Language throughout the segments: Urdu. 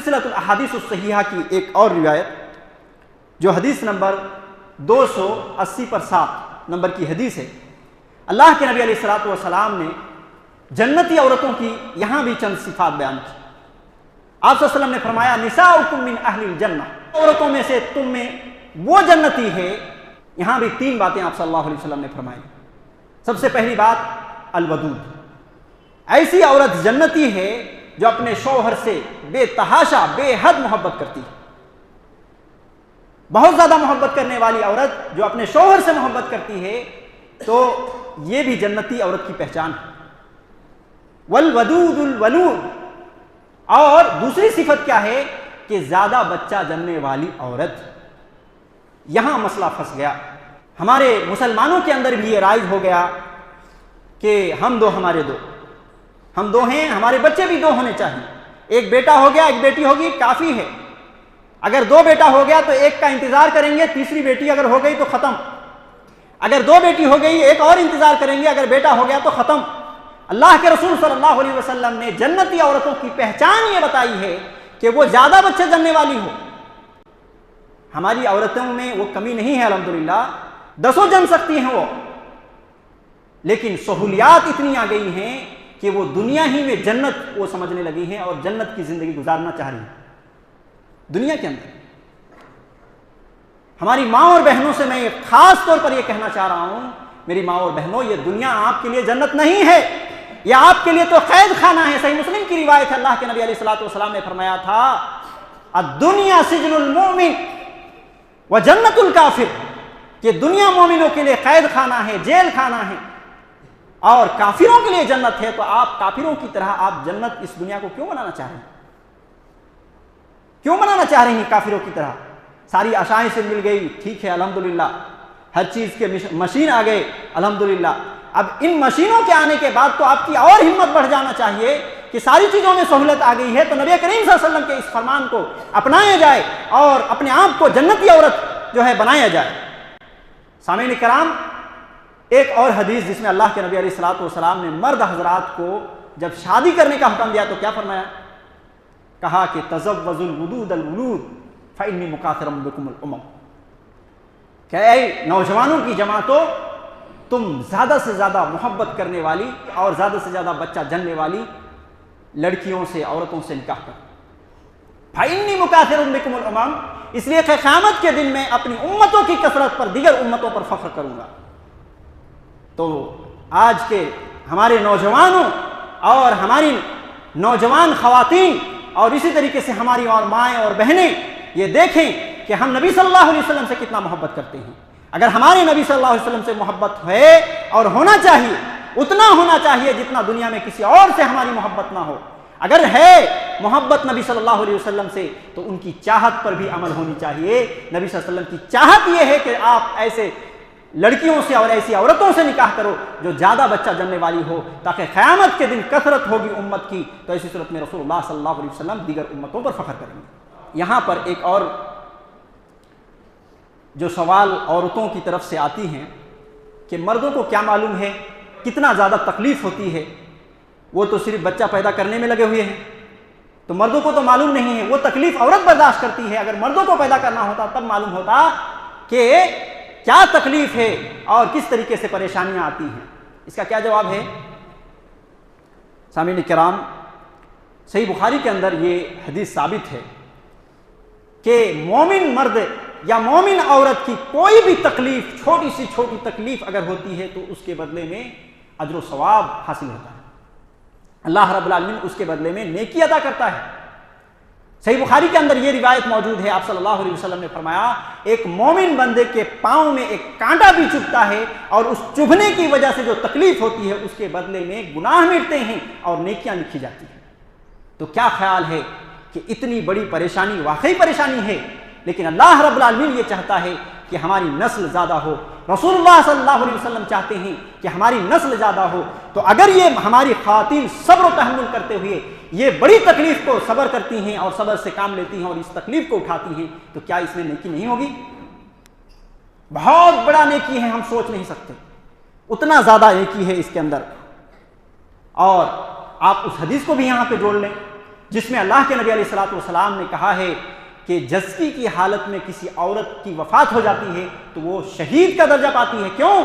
سلسلۃ الاحادیث الصحیحہ کی ایک اور روایت جو حدیث نمبر 280/7 نمبر کی حدیث ہے، اللہ کے نبی علیہ الصلوۃ والسلام نے جنتی عورتوں کی یہاں بھی چند صفات بیان کی۔ آپ صلی اللہ علیہ وسلم نے فرمایا نساؤکم من اہل الجنہ، عورتوں میں سے تم میں وہ جنتی ہے۔ یہاں بھی 3 باتیں آپ صلی اللہ علیہ وسلم نے فرمائی۔ سب سے پہلی بات الودود، ایسی عورت جنتی ہے جو اپنے شوہر سے بے تحاشا بے حد محبت کرتی ہے۔ بہت زیادہ محبت کرنے والی عورت جو اپنے شوہر سے محبت کرتی ہے تو یہ بھی جنتی عورت کی پہچان ہے۔ والودود الولود، اور دوسری صفت کیا ہے کہ زیادہ بچہ جننے والی عورت۔ یہاں مسئلہ پھنس گیا، ہمارے مسلمانوں کے اندر بھی یہ رائج ہو گیا کہ ہم دو ہمارے دو، ہم دو ہیں، ہمارے بچے بھی 2 ہونے چاہیے۔ ایک بیٹا ہو گیا، ایک بیٹی ہوگی، کافی ہے۔ اگر 2 بیٹا ہو گیا تو ایک کا انتظار کریں گے، تیسری بیٹی اگر ہو گئی تو ختم۔ اگر 2 بیٹی ہو گئی، ایک اور انتظار کریں گے، اگر بیٹا ہو گیا تو ختم۔ اللہ کے رسول صلی اللہ علیہ وسلم نے جنتی عورتوں کی پہچان یہ بتائی ہے کہ وہ زیادہ بچے جننے والی ہو۔ ہماری عورتوں میں وہ کمی نہیں ہے، الحمدللہ 10 جن سکتی ہیں وہ، لیکن سہولیات اتنی آ گئی ہیں کہ وہ دنیا ہی میں جنت وہ سمجھنے لگی ہیں اور جنت کی زندگی گزارنا چاہ رہی ہیں دنیا کے اندر۔ ہماری ماں اور بہنوں سے میں خاص طور پر یہ کہنا چاہ رہا ہوں، میری ماں اور بہنوں، یہ دنیا آپ کے لیے جنت نہیں ہے، یہ آپ کے لیے تو قید خانہ ہے۔ صحیح مسلم کی روایت ہے، اللہ کے نبی علیہ الصلوۃ والسلام نے فرمایا تھا الدنیا سجن المؤمن وجنت الکافر، کہ دنیا مومنوں کے لیے قید خانہ ہے، جیل خانہ ہے، اور کافروں کے لیے جنت ہے۔ تو آپ کافروں کی طرح آپ جنت اس دنیا کو کیوں بنانا چاہ رہے ہیں؟ کیوں بنانا چاہ رہے ہیں کافروں کی طرح؟ ساری آشائیں سے مل گئی، ٹھیک ہے الحمدللہ، ہر چیز کے مشین آ گئے الحمدللہ۔ اب ان مشینوں کے آنے کے بعد تو آپ کی اور ہمت بڑھ جانا چاہیے کہ ساری چیزوں میں سہولت آ گئی ہے تو نبی کریم صلی اللہ علیہ وسلم کے اس فرمان کو اپنایا جائے اور اپنے آپ کو جنتی عورت جو ہے بنایا جائے۔ سامعین کرام، ایک اور حدیث جس میں اللہ کے نبی علیہ الصلوۃ والسلام نے مرد حضرات کو جب شادی کرنے کا حکم دیا تو کیا فرمایا؟ کہا کہ تزوجوا الودود الولود فإنی مکاثر بکم الامم، کہ اے نوجوانوں کی جماعتوں، تم زیادہ سے زیادہ محبت کرنے والی اور زیادہ سے زیادہ بچہ جننے والی لڑکیوں سے، عورتوں سے نکاح کرو۔ فإنی مکاثر بکم الامم، اس لیے کہ قیامت کے دن میں اپنی امتوں کی کثرت پر دیگر امتوں پر فخر کروں گا۔ تو آج کے ہمارے نوجوانوں اور ہماری نوجوان خواتین اور اسی طریقے سے ہماری اور مائیں اور بہنیں یہ دیکھیں کہ ہم نبی صلی اللہ علیہ وسلم سے کتنا محبت کرتے ہیں۔ اگر ہمارے نبی صلی اللہ علیہ وسلم سے محبت ہے اور ہونا چاہیے، اتنا ہونا چاہیے جتنا دنیا میں کسی اور سے ہماری محبت نہ ہو۔ اگر ہے محبت نبی صلی اللہ علیہ وسلم سے تو ان کی چاہت پر بھی عمل ہونی چاہیے۔ نبی صلی اللہ علیہ وسلم کی چاہت یہ ہے کہ آپ ایسے لڑکیوں سے اور ایسی عورتوں سے نکاح کرو جو زیادہ بچہ جننے والی ہو، تاکہ قیامت کے دن کثرت ہوگی امت کی تو ایسی صورت میں رسول اللہ صلی اللہ علیہ وسلم دیگر امتوں پر فخر کریں گے۔ یہاں پر ایک اور جو سوال عورتوں کی طرف سے آتی ہیں کہ مردوں کو کیا معلوم ہے کتنا زیادہ تکلیف ہوتی ہے، وہ تو صرف بچہ پیدا کرنے میں لگے ہوئے ہیں، تو مردوں کو تو معلوم نہیں ہے، وہ تکلیف عورت برداشت کرتی ہے۔ اگر مردوں کو پیدا کرنا ہوتا تب معلوم ہوتا کہ کیا تکلیف ہے اور کس طریقے سے پریشانیاں آتی ہیں۔ اس کا کیا جواب ہے؟ سامعین کرام، صحیح بخاری کے اندر یہ حدیث ثابت ہے کہ مومن مرد یا مومن عورت کی کوئی بھی تکلیف، چھوٹی سی چھوٹی تکلیف اگر ہوتی ہے تو اس کے بدلے میں اجر و ثواب حاصل ہوتا ہے، اللہ رب العالمین اس کے بدلے میں نیکی عطا کرتا ہے۔ صحیح بخاری کے اندر یہ روایت موجود ہے، آپ صلی اللہ علیہ وسلم نے فرمایا ایک مومن بندے کے پاؤں میں ایک کانٹا بھی چبھتا ہے اور اس چبھنے کی وجہ سے جو تکلیف ہوتی ہے اس کے بدلے میں گناہ مٹتے ہیں اور نیکیاں لکھی جاتی ہیں۔ تو کیا خیال ہے کہ اتنی بڑی پریشانی واقعی پریشانی ہے، لیکن اللہ رب العالمین یہ چاہتا ہے کہ ہماری نسل زیادہ ہو، رسول اللہ صلی اللہ علیہ وسلم چاہتے ہیں کہ ہماری نسل زیادہ ہو۔ تو اگر یہ ہماری خواتین صبر و تحمل کرتے ہوئے یہ بڑی تکلیف کو صبر کرتی ہیں اور صبر سے کام لیتی ہیں اور اس تکلیف کو اٹھاتی ہیں تو کیا اس میں نیکی نہیں ہوگی؟ بہت بڑا نیکی ہے، ہم سوچ نہیں سکتے، اتنا زیادہ نیکی ہے اس کے اندر۔ اور آپ اس حدیث کو بھی یہاں پہ جوڑ لیں جس میں اللہ کے نبی علیہ الصلوۃ والسلام نے کہا ہے کہ جزکی کی حالت میں کسی عورت کی وفات ہو جاتی ہے تو وہ شہید کا درجہ پاتی ہے۔ کیوں؟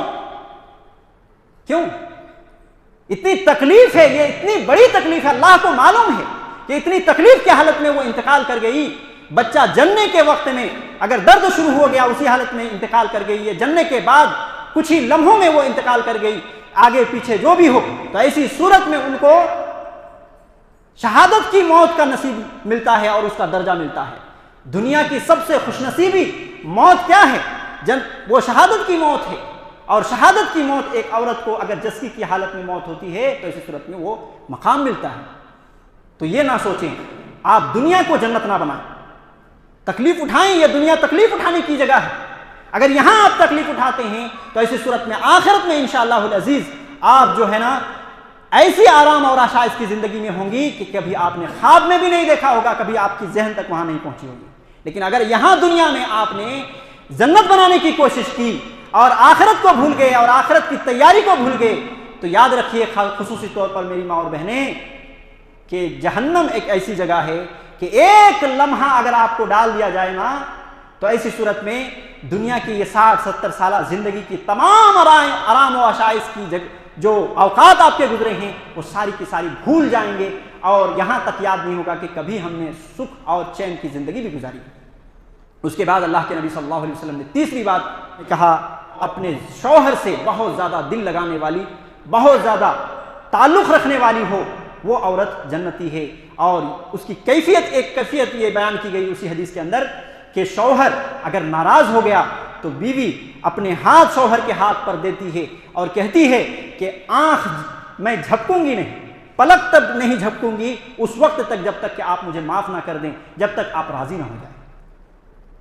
اتنی تکلیف ہے، یہ اتنی بڑی تکلیف ہے، اللہ کو معلوم ہے کہ اتنی تکلیف کی حالت میں وہ انتقال کر گئی۔ بچہ جننے کے وقت میں اگر درد شروع ہو گیا اسی حالت میں انتقال کر گئی ہے، جننے کے بعد کچھ ہی لمحوں میں وہ انتقال کر گئی، آگے پیچھے جو بھی ہو، تو ایسی صورت میں ان کو شہادت کی موت کا نصیب ملتا ہے اور اس کا درجہ ملتا ہے۔ دنیا کی سب سے خوش نصیبی موت کیا ہے؟ وہ شہادت کی موت ہے، اور شہادت کی موت ایک عورت کو اگر جسکی کی حالت میں موت ہوتی ہے تو اسی صورت میں وہ مقام ملتا ہے۔ تو یہ نہ سوچیں آپ دنیا کو جنت نہ بنائیں، تکلیف اٹھائیں، یہ دنیا تکلیف اٹھانے کی جگہ ہے۔ اگر یہاں آپ تکلیف اٹھاتے ہیں تو ایسی صورت میں آخرت میں انشاءاللہ العزیز آپ جو ہے نا ایسی آرام اور آشائش کی زندگی میں ہوں گی کہ کبھی آپ نے خواب میں بھی نہیں دیکھا ہوگا، کبھی آپ کی ذہن تک وہاں نہیں پہنچی ہوگی۔ لیکن اگر یہاں دنیا میں آپ نے جنت بنانے کی کوشش کی اور آخرت کو بھول گئے اور آخرت کی تیاری کو بھول گئے تو یاد رکھیے خصوصی طور پر میری ماں اور بہنیں کہ جہنم ایک ایسی جگہ ہے کہ ایک لمحہ اگر آپ کو ڈال دیا جائے نا تو ایسی صورت میں دنیا کی یہ 60-70 سالہ زندگی کی تمام آرام و آشائش کی جو اوقات آپ کے گزرے ہیں وہ ساری کی ساری بھول جائیں گے، اور یہاں تک یاد نہیں ہوگا کہ کبھی ہم نے سکھ اور چین کی زندگی بھی گزاری۔ اس کے بعد اللہ کے نبی صلی اللہ علیہ وسلم نے تیسری بات کہا، اپنے شوہر سے بہت زیادہ دل لگانے والی، بہت زیادہ تعلق رکھنے والی ہو وہ عورت جنتی ہے۔ اور اس کی ایک کیفیت یہ بیان کی گئی اسی حدیث کے اندر کہ شوہر اگر ناراض ہو گیا تو بیوی اپنے ہاتھ شوہر کے ہاتھ پر دیتی ہے اور کہتی ہے کہ آنکھ میں جھپکوں گی نہیں، پلک تک نہیں جھپکوں گی اس وقت تک جب تک کہ آپ مجھے معاف نہ کر دیں، جب تک آپ راضی نہ ہو جائیں۔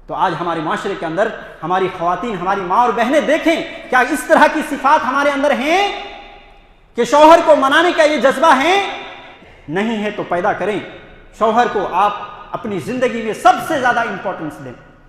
تو آج ہمارے معاشرے کے اندر ہماری خواتین، ہماری ماں اور بہنیں دیکھیں کیا اس طرح کی صفات ہمارے اندر ہیں کہ شوہر کو منانے کا یہ جذبہ ہے؟ نہیں ہے تو پیدا کریں۔ شوہر کو آپ اپنی زندگی میں سب سے زیادہ امپورٹنس دیں۔